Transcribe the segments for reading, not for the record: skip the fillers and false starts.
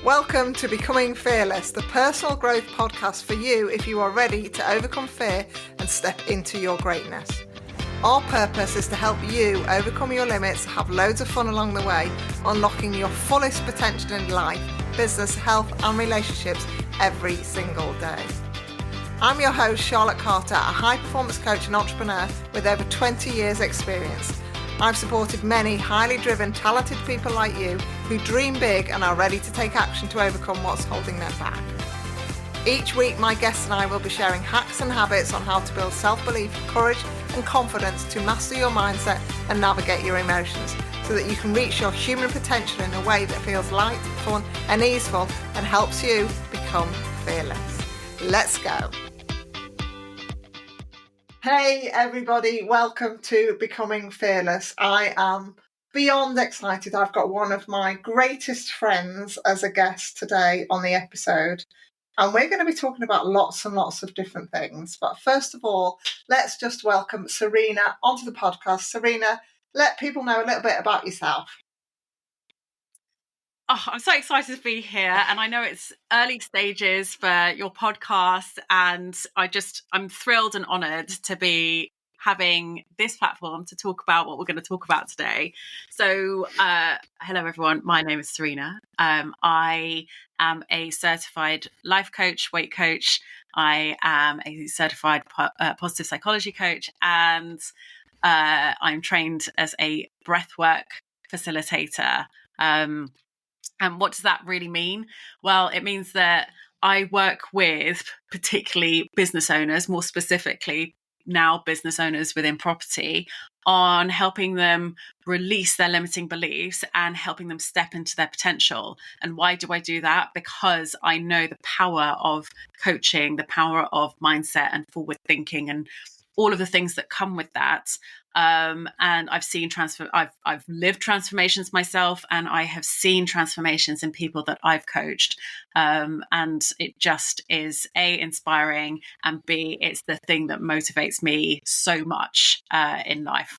Welcome to Becoming Fearless, the personal growth podcast for you if you are ready to overcome fear and step into your greatness. Our purpose is to help you overcome your limits, have loads of fun along the way, unlocking your fullest potential in life, business, health and relationships every single day. I'm your host, Charlotte Carter, a high-performance coach and entrepreneur with over 20 years' experience. I've supported many highly driven, talented people like you who dream big and are ready to take action to overcome what's holding them back. Each week, my guests and I will be sharing hacks and habits on how to build self-belief, courage and confidence to master your mindset and navigate your emotions so that you can reach your human potential in a way that feels light, fun and easeful and helps you become fearless. Let's go. Hey everybody, welcome to Becoming Fearless. I am beyond excited. I've got one of my greatest friends as a guest today on the episode, and we're going to be talking about lots and lots of different things. But first of all, let's just welcome Serena onto the podcast. Serena, let people know a little bit about yourself. Oh, I'm so excited to be here, and I know it's early stages for your podcast, and I'm thrilled and honoured to be having this platform to talk about what we're going to talk about today. So, hello everyone, my name is Serena. I am a certified life coach, weight coach. I am a certified positive psychology coach, and I'm trained as a breathwork facilitator. And what does that really mean? Well, it means that I work with particularly business owners, more specifically now business owners within property, on helping them release their limiting beliefs and helping them step into their potential. And why do I do that? Because I know the power of coaching, the power of mindset and forward thinking and all of the things that come with that. And I've seen I've lived transformations myself, and I have seen transformations in people that I've coached. And it just is A, inspiring, and B, it's the thing that motivates me so much in life.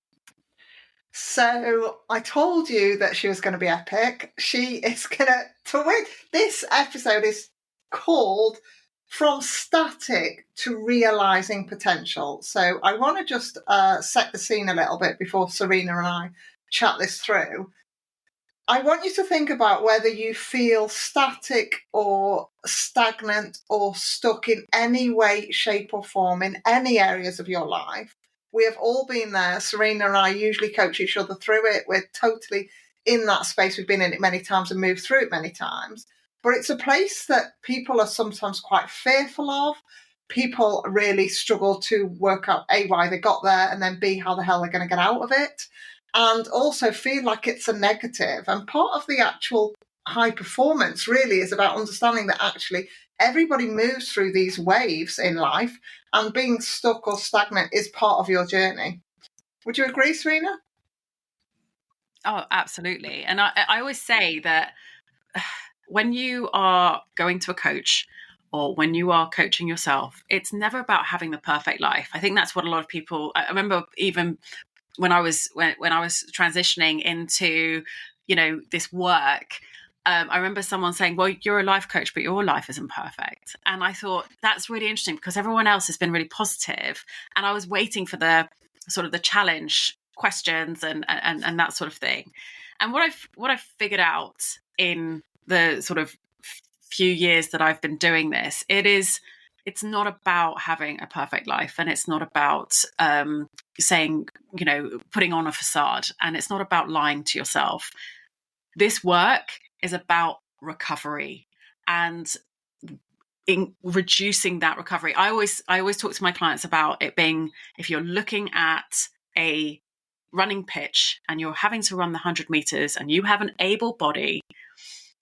So I told you that she was going to be epic. She is going to win. This episode is called From Static to Realizing Potential. So I want to just set the scene a little bit before Serena and I chat this through. I want you to think about whether you feel static or stagnant or stuck in any way, shape or form in any areas of your life. We have all been there. Serena and I usually coach each other through it. We're totally in that space. We've been in it many times and moved through it many times. But it's a place that people are sometimes quite fearful of. People really struggle to work out A, why they got there, and then B, how the hell they're going to get out of it. And also feel like it's a negative. And part of the actual high performance really is about understanding that actually everybody moves through these waves in life, and being stuck or stagnant is part of your journey. Would you agree, Serena? Oh, absolutely. And I always say that when you are going to a coach or when you are coaching yourself, it's never about having the perfect life. I think that's what a lot of people, I remember even when I was transitioning into, this work, I remember someone saying, well, you're a life coach, but your life isn't perfect. And I thought that's really interesting because everyone else has been really positive. And I was waiting for the sort of the challenge questions and that sort of thing. And what I've figured out in the sort of few years that I've been doing this, it's not about having a perfect life, and it's not about saying, putting on a facade, and it's not about lying to yourself. This work is about recovery and in reducing that recovery. I always talk to my clients about it being, if you're looking at a running pitch and you're having to run the 100 meters and you have an able body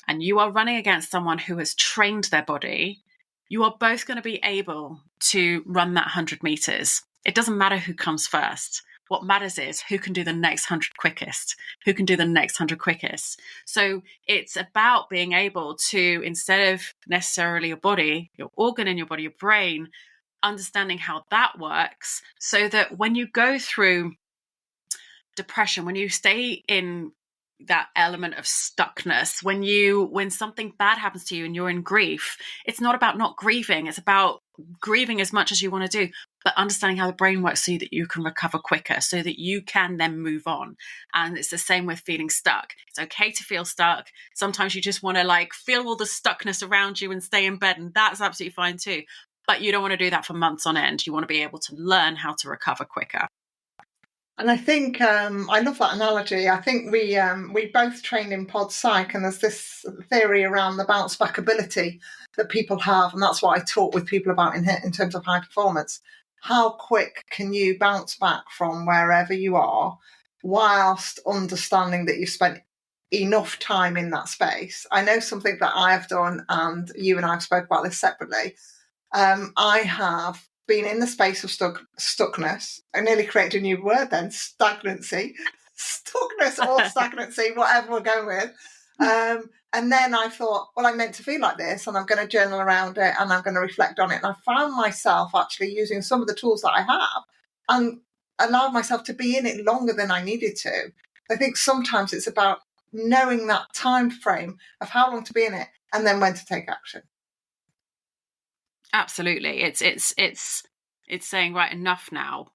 and you are running against someone who has trained their body, you are both going to be able to run that 100 meters. It doesn't matter who comes first. What matters is who can do the next 100 quickest, who can do the next 100 quickest. So it's about being able to, instead of necessarily your body, your organ in your body, your brain, understanding how that works so that when you go through depression, when you stay in that element of stuckness. When something bad happens to you and you're in grief, it's not about not grieving. It's about grieving as much as you want to do, but understanding how the brain works so that you can recover quicker, so that you can then move on. And it's the same with feeling stuck. It's okay to feel stuck. Sometimes you just want to like feel all the stuckness around you and stay in bed, and that's absolutely fine too. But you don't want to do that for months on end. You want to be able to learn how to recover quicker. And I think I love that analogy. I think we both trained in pod psych, and there's this theory around the bounce back ability that people have, and that's what I talk with people about in terms of high performance. How quick can you bounce back from wherever you are, whilst understanding that you've spent enough time in that space? I know something that I have done, and you and I have spoke about this separately. I have been in the space of stuckness. I nearly created a new word then, stagnancy. Stuckness or stagnancy, whatever we're going with. And then I thought, well, I'm meant to feel like this, and I'm going to journal around it, and I'm going to reflect on it. And I found myself actually using some of the tools that I have and allowed myself to be in it longer than I needed to. I think sometimes it's about knowing that time frame of how long to be in it and then when to take action. Absolutely. It's saying, right, enough now.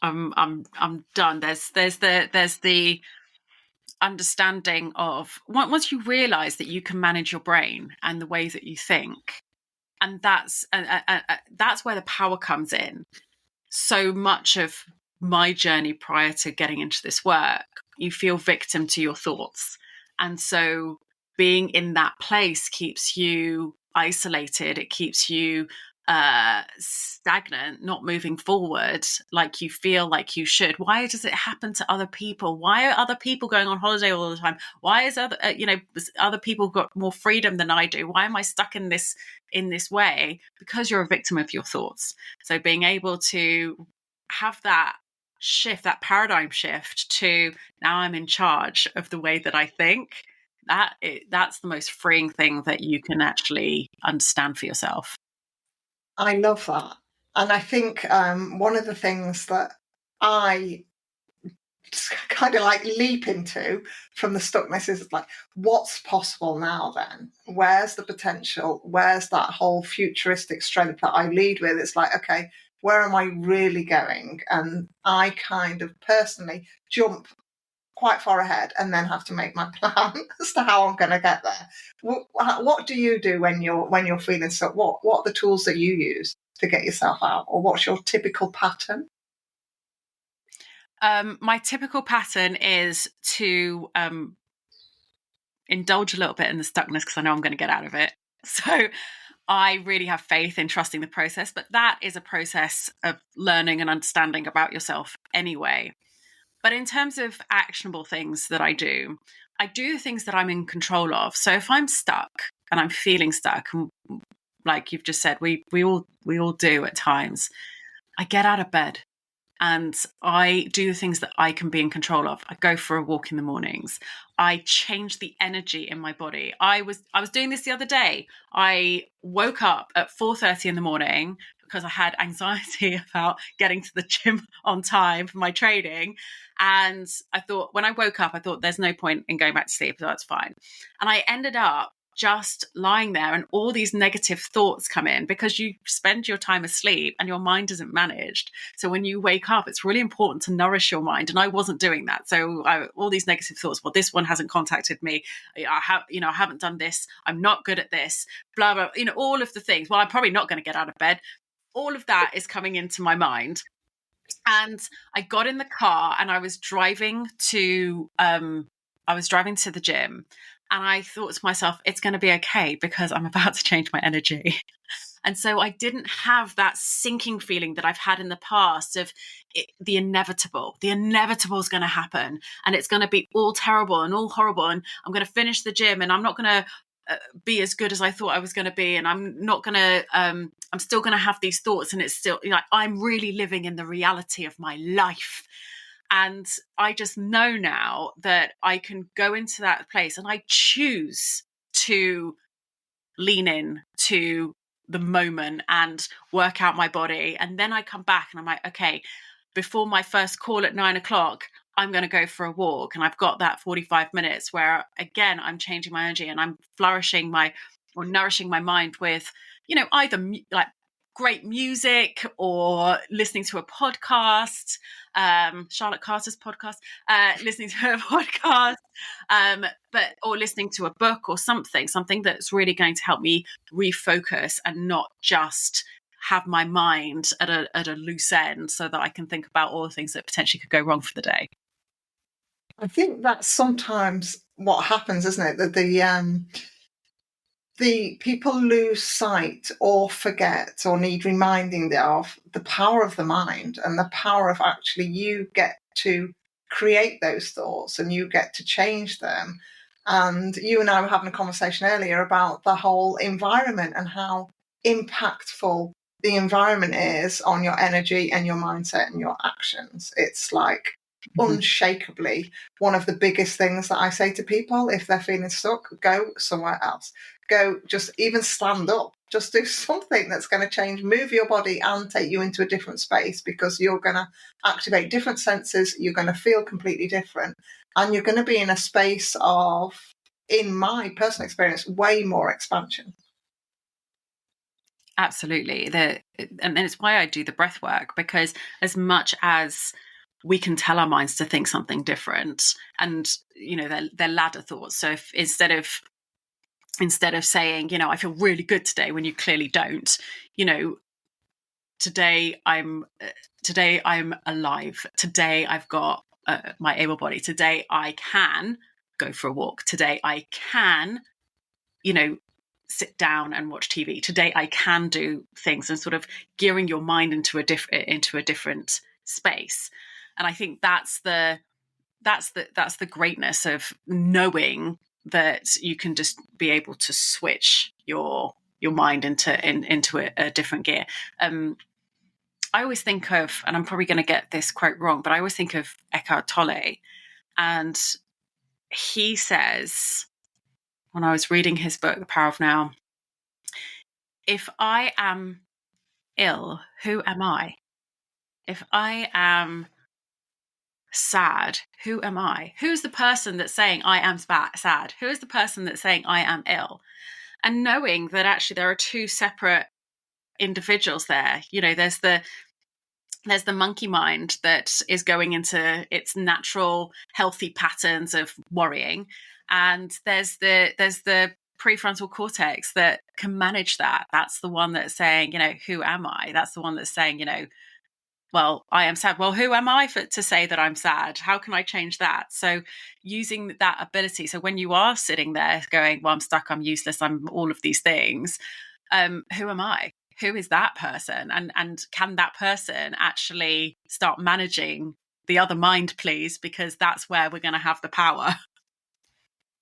I'm done. There's the understanding of once you realize that you can manage your brain and the way that you think, and that's where the power comes in. So much of my journey prior to getting into this work, you feel victim to your thoughts, and so being in that place keeps you isolated. It keeps you stagnant, not moving forward like you feel like you should. Why does it happen to other people? Why are other people going on holiday all the time? Why is other people got more freedom than I do? Why am I stuck in this way? Because you're a victim of your thoughts. So being able to have that shift, that paradigm shift to now I'm in charge of the way that I think, that's the most freeing thing that you can actually understand for yourself. I love that. And I think one of the things that I kind of like leap into from the stuckness is like, what's possible now then? Where's the potential? Where's that whole futuristic strength that I lead with? It's like, okay, where am I really going? And I kind of personally jump quite far ahead and then have to make my plan as to how I'm going to get there. What do you do when you're feeling stuck? What are the tools that you use to get yourself out, or what's your typical pattern? My typical pattern is to indulge a little bit in the stuckness because I know I'm going to get out of it. So I really have faith in trusting the process, but that is a process of learning and understanding about yourself anyway. But in terms of actionable things that I do the things that I'm in control of. So if I'm stuck and I'm feeling stuck, like you've just said, we all do at times, I get out of bed. And I do the things that I can be in control of. I go for a walk in the mornings. I change the energy in my body. I was doing this the other day. I woke up at 4:30 in the morning because I had anxiety about getting to the gym on time for my training. And I thought, when I woke up, I thought there's no point in going back to sleep, so that's fine. And I ended up just lying there, and all these negative thoughts come in because you spend your time asleep and your mind isn't managed. So when you wake up, it's really important to nourish your mind, and I wasn't doing that. So all these negative thoughts, well, this one hasn't contacted me, I haven't done this, I'm not good at this, blah blah, all of the things. Well, I'm probably not going to get out of bed. All of that is coming into my mind. And I got in the car and I was driving to the gym. And I thought to myself, it's going to be okay because I'm about to change my energy. And so I didn't have that sinking feeling that I've had in the past of the inevitable. The inevitable is going to happen, and it's going to be all terrible and all horrible. And I'm going to finish the gym, and I'm not going to be as good as I thought I was going to be. And I'm not going to, I'm still going to have these thoughts. And it's still like, I'm really living in the reality of my life. And I just know now that I can go into that place and I choose to lean in to the moment and work out my body. And then I come back and I'm like, okay, before my first call at 9 o'clock, I'm going to go for a walk, and I've got that 45 minutes where, again, I'm changing my energy and I'm nourishing my mind with, either like great music or listening to a podcast, Charlotte Carter's podcast, listening to a podcast, or listening to a book or something that's really going to help me refocus and not just have my mind at a loose end, so that I can think about all the things that potentially could go wrong for the day. I think that's sometimes what happens, isn't it? That the people lose sight or forget or need reminding of the power of the mind and the power of actually you get to create those thoughts and you get to change them. And you and I were having a conversation earlier about the whole environment and how impactful the environment is on your energy and your mindset and your actions. It's like unshakably one of the biggest things that I say to people if they're feeling stuck: go somewhere else. Go, just even stand up, just do something that's going to change, move your body and take you into a different space, because you're going to activate different senses, you're going to feel completely different, and you're going to be in a space of, in my personal experience, way more expansion. Absolutely. And it's why I do the breath work, because as much as we can tell our minds to think something different, and they're ladder thoughts. So if instead of saying, I feel really good today, when you clearly don't, today I'm alive. Today I've got my able body. Today I can go for a walk. Today I can, sit down and watch TV. Today I can do things, and sort of gearing your mind into a different space. And I think that's the greatness of knowing that you can just be able to switch your mind into a different gear. I always think of, and I'm probably going to get this quote wrong, but I always think of Eckhart Tolle, and he says, when I was reading his book, The Power of Now, if I am ill, who am I? If I am sad, who am I? Who's the person that's saying I am sad? Who is the person that's saying I am ill? And knowing that actually there are two separate individuals there. There's the monkey mind that is going into its natural healthy patterns of worrying, and there's the prefrontal cortex that can manage that. That's the one that's saying, who am I? That's the one that's saying, well, I am sad. Well, who am I to say that I'm sad? How can I change that? So using that ability. So when you are sitting there going, well, I'm stuck, I'm useless, I'm all of these things. Who am I? Who is that person? And can that person actually start managing the other mind, please? Because that's where we're going to have the power.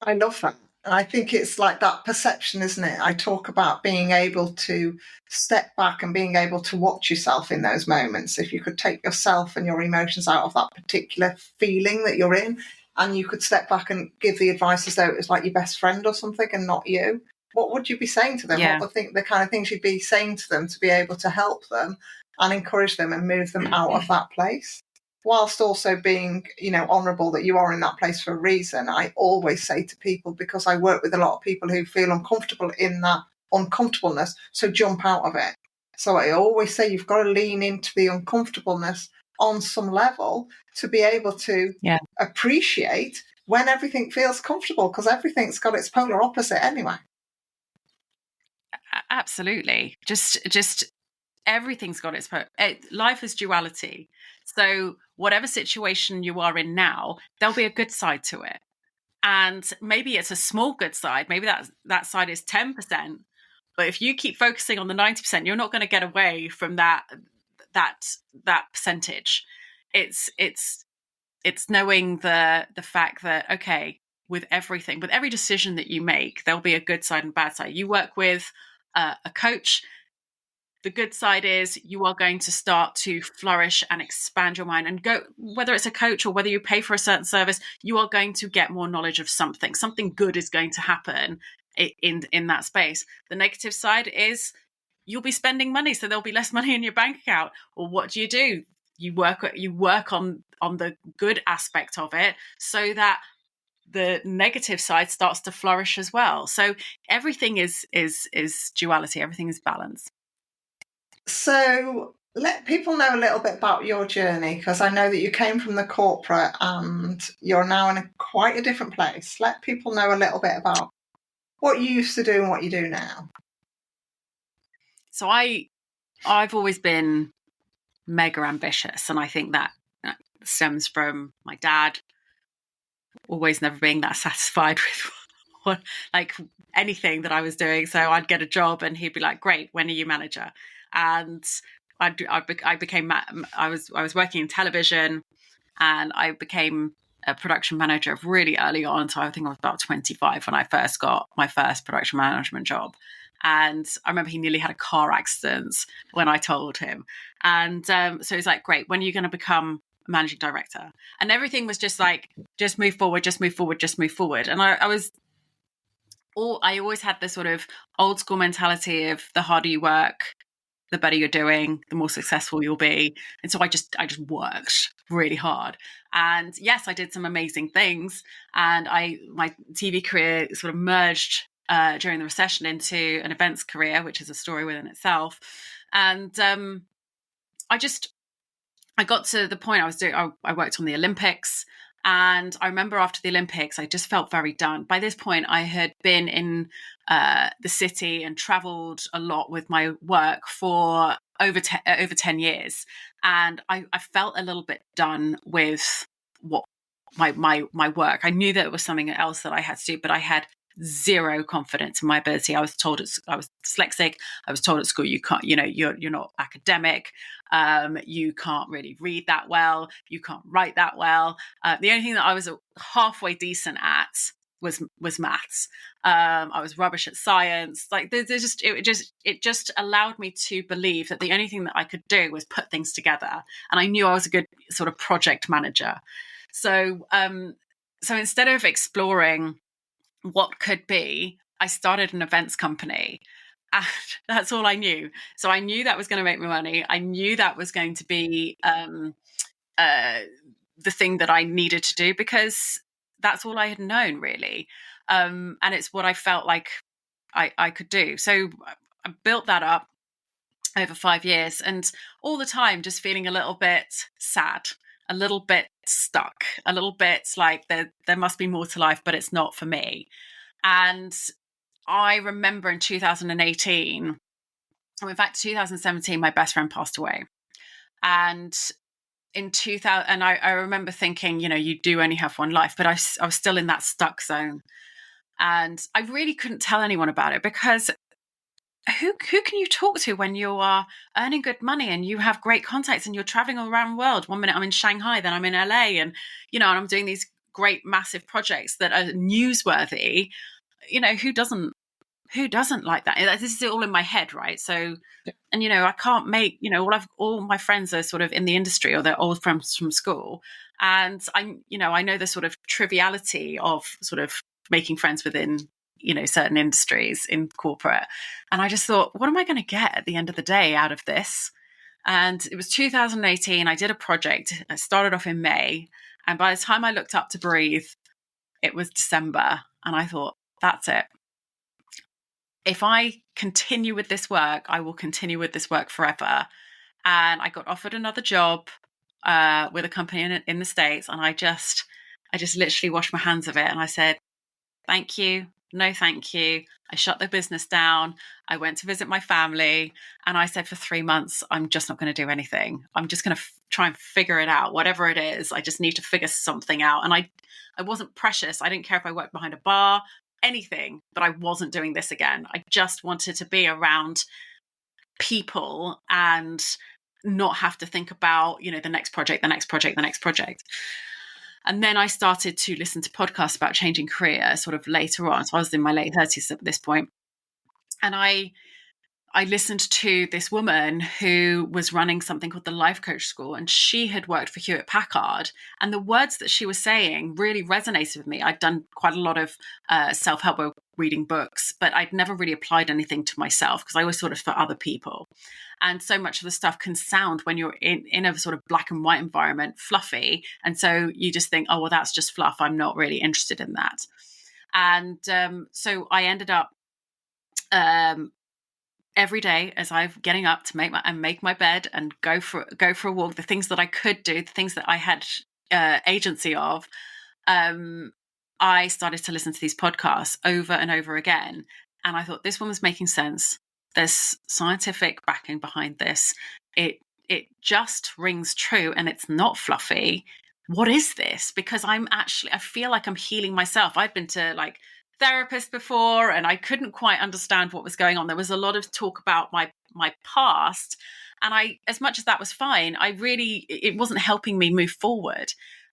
I love that. And I think it's like that perception, isn't it? I talk about being able to step back and being able to watch yourself in those moments. If you could take yourself and your emotions out of that particular feeling that you're in, and you could step back and give the advice as though it was like your best friend or something and not you, what would you be saying to them? Yeah. What would the kind of things you'd be saying to them to be able to help them and encourage them and move them out of that place? Whilst also being, honourable that you are in that place for a reason. I always say to people, because I work with a lot of people who feel uncomfortable in that uncomfortableness, so jump out of it. So I always say you've got to lean into the uncomfortableness on some level to be able to appreciate when everything feels comfortable, because everything's got its polar opposite anyway. Absolutely. Just everything's got its life is duality. So whatever situation you are in now, there'll be a good side to it. And maybe it's a small good side. Maybe that side is 10%. But if you keep focusing on the 90%, you're not going to get away from that percentage. It's knowing the fact that, okay, with every decision that you make, there'll be a good side and bad side. You work with a coach. The good side is you are going to start to flourish and expand your mind and go, whether it's a coach or whether you pay for a certain service, you are going to get more knowledge of something. Something good is going to happen in that space. The negative side is you'll be spending money, so there'll be less money in your bank account. Or what do? you work on the good aspect of it, so that the negative side starts to flourish as well. So everything is duality. Everything is balance. So let people know a little bit about your journey, because I know that you came from the corporate and you're now in quite a different place. Let people know a little bit about what you used to do and what you do now. So I've always been mega ambitious, and I think that stems from my dad always never being that satisfied with what, like, anything that I was doing. So I'd get a job and he'd be like, "Great, when are you manager?" And I was working in television, and I became a production manager really early on. So I think I was about 25 when I first got my first production management job. And I remember he nearly had a car accident when I told him. And so he's like, "Great, when are you going to become managing director?" And everything was just like, just move forward, just move forward, just move forward. And I always had this sort of old school mentality of the harder you work, the better you're doing, the more successful you'll be. And so I just worked really hard. And yes, I did some amazing things. And my TV career sort of merged during the recession into an events career, which is a story within itself. And I got to the point I worked on the Olympics. And I remember after the Olympics, I just felt very done. By this point, I had been in the city and traveled a lot with my work for over 10 years. And I felt a little bit done with what my work. I knew that it was something else that I had to do, but I had zero confidence in my ability. I was told I was dyslexic. I was told at school, you can't, you're not academic. You can't really read that well. You can't write that well. The only thing that I was halfway decent at was maths. I was rubbish at science. Like it just allowed me to believe that the only thing that I could do was put things together. And I knew I was a good sort of project manager. So instead of exploring what could be, I started an events company. And that's all I knew. So I knew that was going to make me money. I knew that was going to be the thing that I needed to do, because that's all I had known, really. And it's what I felt like I could do. So I built that up over 5 years, and all the time just feeling a little bit sad, a little bit stuck, a little bit like there must be more to life, but it's not for me. And I remember in 2018, in fact, 2017, my best friend passed away. And in 2000, and I remember thinking, you do only have one life, but I was still in that stuck zone. And I really couldn't tell anyone about it, because who can you talk to when you are earning good money and you have great contacts and you're traveling all around the world? One minute I'm in Shanghai, then I'm in LA, and and I'm doing these great massive projects that are newsworthy. Who doesn't like that? This is all in my head, right? So, and I can't make, all my friends are sort of in the industry, or they're old friends from school, and I know the sort of triviality of sort of making friends within certain industries in corporate. And I just thought, what am I going to get at the end of the day out of this? And it was 2018. I did a project. I started off in May, and by the time I looked up to breathe, it was December. And I thought, that's it. If I continue with this work, I will continue with this work forever. And I got offered another job with a company in the States. And I just literally washed my hands of it. And I said, thank you. No, thank you. I shut the business down. I went to visit my family, and I said, for 3 months, I'm just not going to do anything. I'm just going to try and figure it out, whatever it is. I just need to figure something out. And I wasn't precious. I didn't care if I worked behind a bar, anything, but I wasn't doing this again. I just wanted to be around people and not have to think about, the next project, the next project, the next project. And then I started to listen to podcasts about changing career sort of later on. So I was in my late 30s at this point. And I listened to this woman who was running something called the Life Coach School, and she had worked for Hewlett Packard. And the words that she was saying really resonated with me. I'd done quite a lot of self-help reading books, but I'd never really applied anything to myself because I always thought it was for other people. And so much of the stuff can sound, when you're in a sort of black and white environment, fluffy. And so you just think, oh, well, that's just fluff. I'm not really interested in that. And so I ended up every day as I'm getting up to make my bed and go for a walk, the things that I could do, the things that I had agency of, I started to listen to these podcasts over and over again. And I thought, this one was making sense. There's scientific backing behind this. It just rings true, and it's not fluffy. What is this? Because I feel like I'm healing myself. I've been to like therapist before, and I couldn't quite understand what was going on. There was a lot of talk about my past, and as much as that was fine, it wasn't helping me move forward.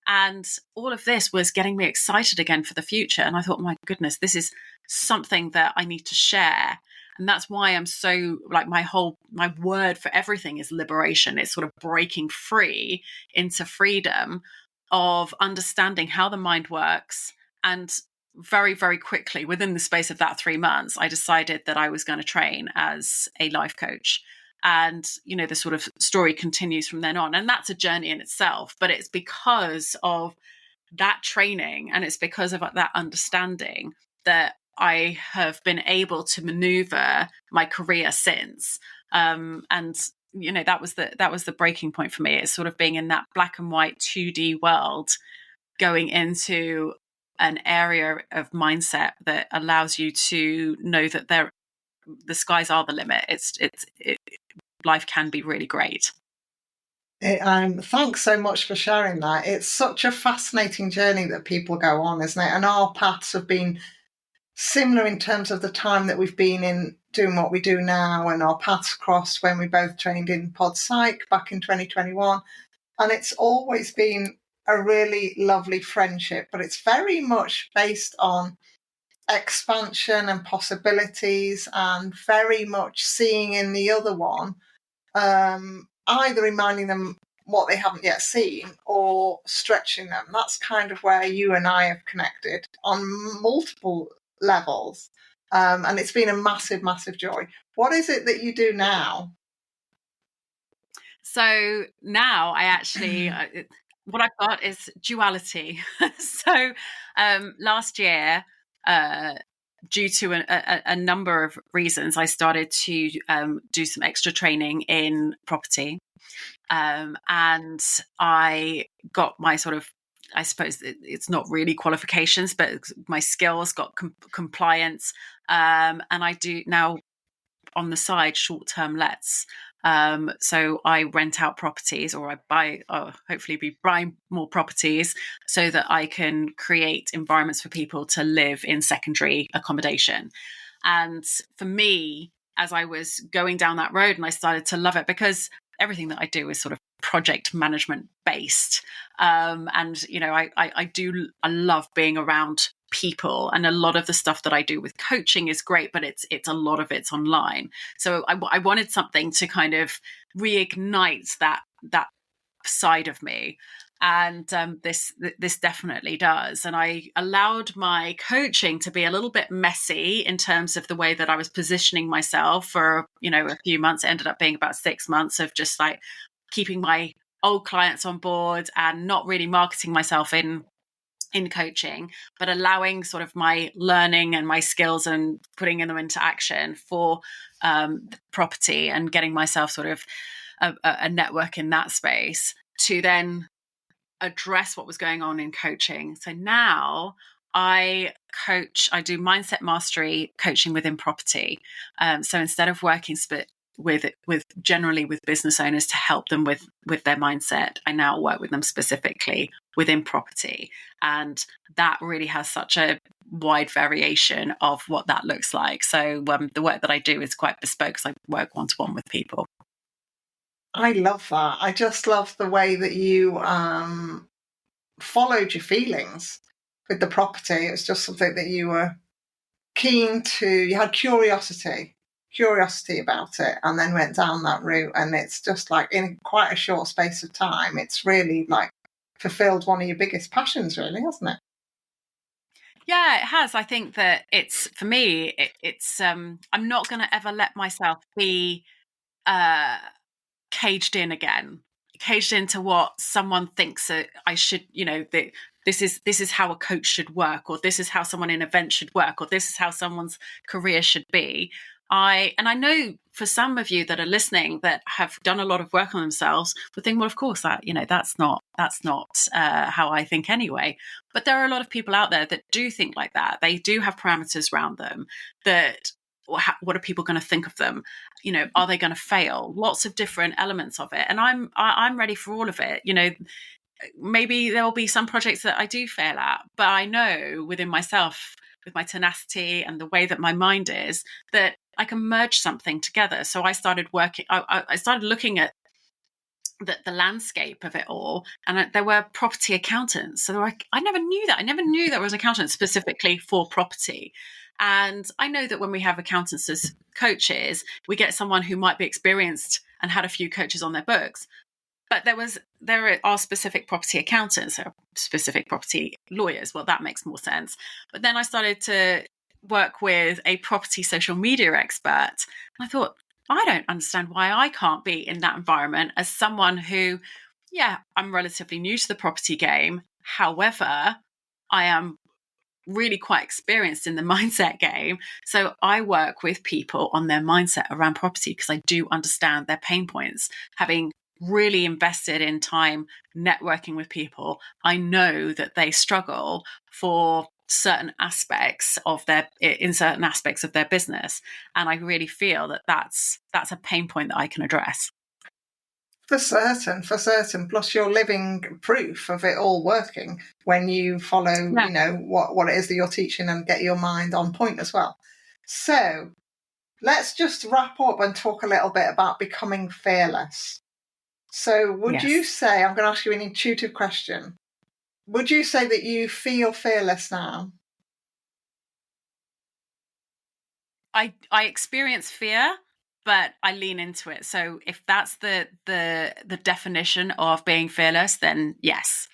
And all of this was getting me excited again for the future. And I thought, my goodness, this is something that I need to share. And that's why I'm so like, my word for everything is liberation. It's sort of breaking free into freedom of understanding how the mind works. And very, very quickly, within the space of that 3 months, I decided that I was going to train as a life coach. And, the sort of story continues from then on. And that's a journey in itself. But it's because of that training, and it's because of that understanding, that I have been able to maneuver my career since. And that was the breaking point for me. It's sort of being in that black and white 2D world, going into an area of mindset that allows you to know that the skies are the limit. Life can be really great. Thanks so much for sharing that. It's such a fascinating journey that people go on, isn't it? And our paths have been similar in terms of the time that we've been in doing what we do now, and our paths crossed when we both trained in Pod Psych back in 2021. And it's always been a really lovely friendship, but it's very much based on expansion and possibilities, and very much seeing in the other one either reminding them what they haven't yet seen or stretching them. That's kind of where you and I have connected on multiple levels. And it's been a massive, massive joy. What is it that you do now? So now I actually, what I've got is duality. So last year, due to a number of reasons, I started to do some extra training in property. And I got my sort of, I suppose it's not really qualifications, but my skills, got compliance. And I do now on the side short-term lets. So I rent out properties, or I buy, hopefully be buying more properties, so that I can create environments for people to live in secondary accommodation. And for me, as I was going down that road, and I started to love it, because everything that I do is sort of project management based. And, I love being around people, and a lot of the stuff that I do with coaching is great, but it's a lot of it's online. So I wanted something to kind of reignite that side of me. And this definitely does. And I allowed my coaching to be a little bit messy in terms of the way that I was positioning myself for, a few months. It ended up being about 6 months of just like keeping my old clients on board and not really marketing myself in coaching, but allowing sort of my learning and my skills and putting them into action for property, and getting myself sort of a network in that space to then address what was going on in coaching. So now I do mindset mastery coaching within property. So instead of working with generally with business owners to help them with their mindset, I now work with them specifically within property. And that really has such a wide variation of what that looks like. So the work that I do is quite bespoke, because I work one-to-one with people. I love that. I just love the way that you followed your feelings with the property. It was just something that you were keen to, you had curiosity about it, and then went down that route. And it's just like in quite a short space of time, it's really like fulfilled one of your biggest passions, really, hasn't it? Yeah, it has. I think that it's, for me, it's I'm not going to ever let myself be uh caged in again, caged into what someone thinks that I should, that this is how a coach should work, or this is how someone in event should work, or this is how someone's career should be. I know for some of you that are listening that have done a lot of work on themselves would think, well, of course that's not how I think anyway. But there are a lot of people out there that do think like that. They do have parameters around them that, what are people going to think of them? Are they going to fail? Lots of different elements of it, and I'm ready for all of it. Maybe there will be some projects that I do fail at, but I know within myself, with my tenacity and the way that my mind is, that I can merge something together. So I started working. I started looking at the landscape of it all, and there were property accountants. So I never knew that. I never knew there was an accountant specifically for property. And I know that when we have accountants as coaches, we get someone who might be experienced and had a few coaches on their books. But there are specific property accountants, or specific property lawyers. Well, that makes more sense. But then I started to work with a property social media expert. And I thought, I don't understand why I can't be in that environment as someone who, yeah, I'm relatively new to the property game. However, I am really quite experienced in the mindset game. So I work with people on their mindset around property because I do understand their pain points. Having really invested in time networking with people, I know that they struggle for certain aspects of their business, and I really feel that that's a pain point that I can address. For certain. Plus, you're living proof of it all working when you follow, Yeah. what it is that you're teaching and get your mind on point as well. So let's just wrap up and talk a little bit about becoming fearless. So would you Yes. say, I'm going to ask you an intuitive question. Would you say that you feel fearless now? I experience fear, but I lean into it. So if that's the definition of being fearless, then yes.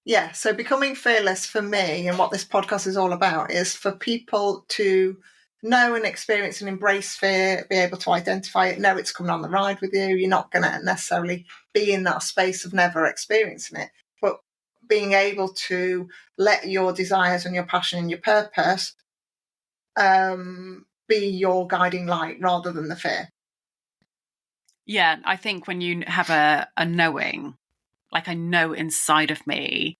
Yeah, so becoming fearless for me, and what this podcast is all about, is for people to know and experience and embrace fear, be able to identify it, know it's coming on the ride with you. You're not going to necessarily be in that space of never experiencing it, but being able to let your desires and your passion and your purpose be your guiding light rather than the fear. Yeah, I think when you have a knowing, like I know inside of me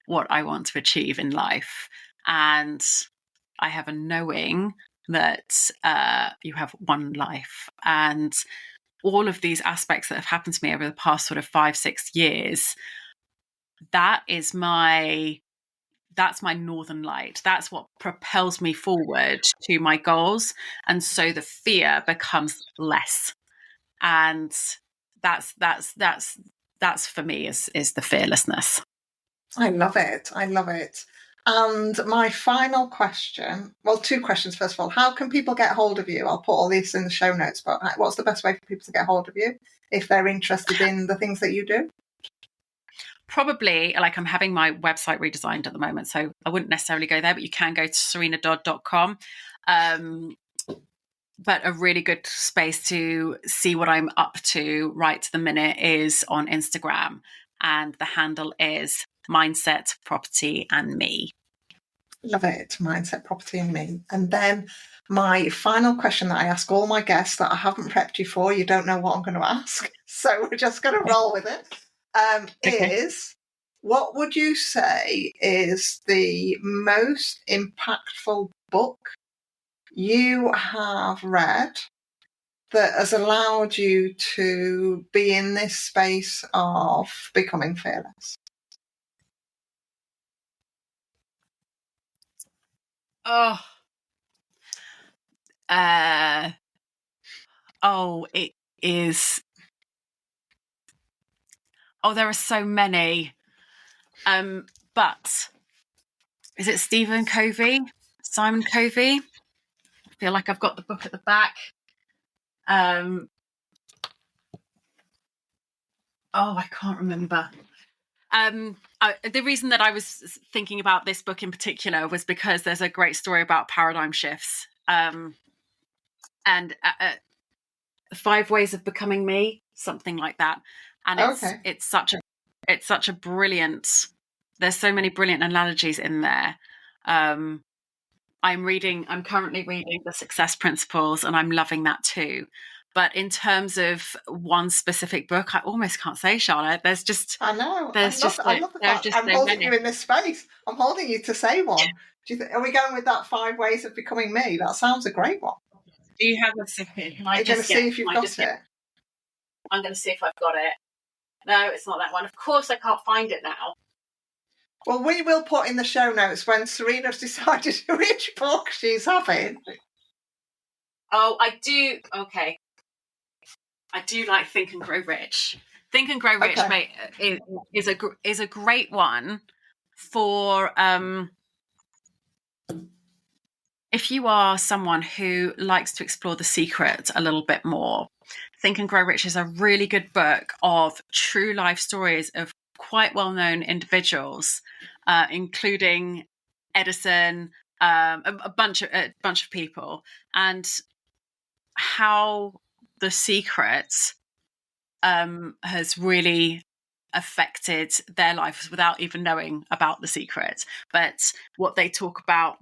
what I want to achieve in life, and I have a knowing that you have one life, and all of these aspects that have happened to me over the past sort of 5-6 years, that's my northern light. That's what propels me forward to my goals, and so the fear becomes less. And that's for me is the fearlessness. I love it. And my final question, well, two questions. First of all, how can people get hold of you? I'll put all this in the show notes, but what's the best way for people to get hold of you if they're interested in the things that you do? Probably, like, I'm having my website redesigned at the moment, so I wouldn't necessarily go there, but you can go to serenadodd.com. But a really good space to see what I'm up to right to the minute is on Instagram, and the handle is Mindset, Property and Me. Love it. Mindset, Property and Me. And then my final question that I ask all my guests that I haven't prepped you for, you don't know what I'm going to ask, so we're just going to roll with it, is what would you say is the most impactful book you have read that has allowed you to be in this space of becoming fearless? It is. There are so many. But is it Simon Covey? I feel like I've got the book at the back. I can't remember. The reason that I was thinking about this book in particular was because there's a great story about paradigm shifts, and 5 Ways of Becoming Me, something like that. And it's such a brilliant. There's so many brilliant analogies in there. I'm currently reading The Success Principles, and I'm loving that too. But in terms of one specific book, I almost can't say, Charlotte. There's just, I know. There's I love the fact I'm holding you in this space. I'm holding you to say one. Are we going with that 5 Ways of Becoming Me? That sounds a great one. Do you have a second? Are you going to see if you've got it? I'm going to see if I've got it. No, it's not that one. Of course, I can't find it now. Well, we will put in the show notes when Serena's decided which book she's having. Oh, I do. Okay. I do like Think and Grow Rich. Think and Grow Rich is a great one for if you are someone who likes to explore the secret a little bit more. Think and Grow Rich is a really good book of true life stories of quite well-known individuals, including Edison, a bunch of people, and how the secret has really affected their lives without even knowing about the secret. But what they talk about,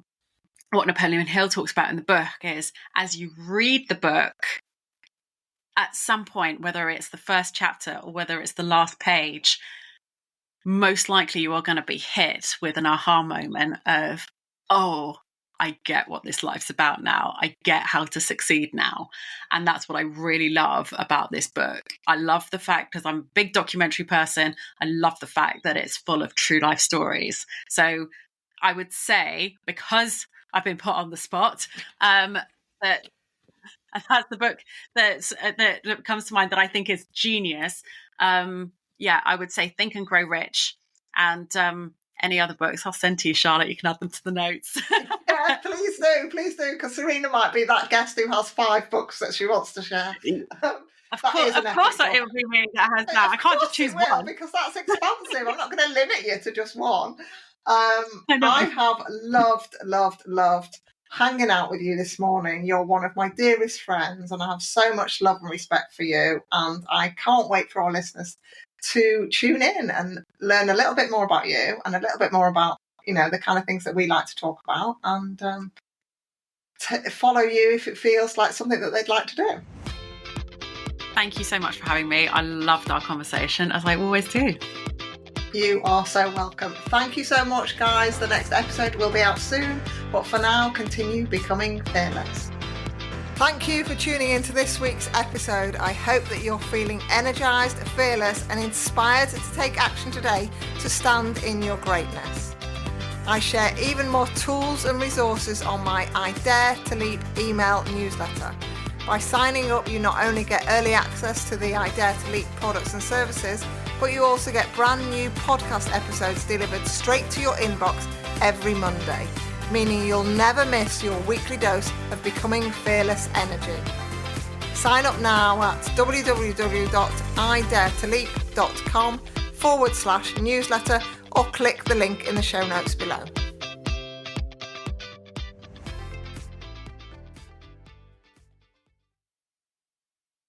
what Napoleon Hill talks about in the book, is as you read the book, at some point, whether it's the first chapter or whether it's the last page, most likely you are going to be hit with an aha moment of, oh, I get what this life's about now. I get how to succeed now. And that's what I really love about this book. I love the fact, because I'm a big documentary person, I love the fact that it's full of true life stories. So I would say, because I've been put on the spot, that that's the book that comes to mind that I think is genius. I would say Think and Grow Rich, and any other books I'll send to you, Charlotte. You can add them to the notes. Yeah, please do, because Serena might be that guest who has 5 books that she wants to share. Of course it will be me that has that. I can't just choose one, because that's expensive. I'm not going to limit you to just one. I have loved hanging out with you this morning. You're one of my dearest friends, and I have so much love and respect for you, and I can't wait for our listeners to tune in and learn a little bit more about you and a little bit more about, the kind of things that we like to talk about, and follow you if it feels like something that they'd like to do. Thank you so much for having me. I loved our conversation, as I always do. You are so welcome. Thank you so much, guys. The next episode will be out soon, but for now, continue becoming fearless. Thank you for tuning into this week's episode. I hope that you're feeling energized, fearless, and inspired to take action today to stand in your greatness. I share even more tools and resources on my I Dare to Leap email newsletter. By signing up, you not only get early access to the I Dare to Leap products and services, but you also get brand new podcast episodes delivered straight to your inbox every Monday, meaning you'll never miss your weekly dose of becoming fearless energy. Sign up now at www.idaretoleap.com/newsletter or click the link in the show notes below.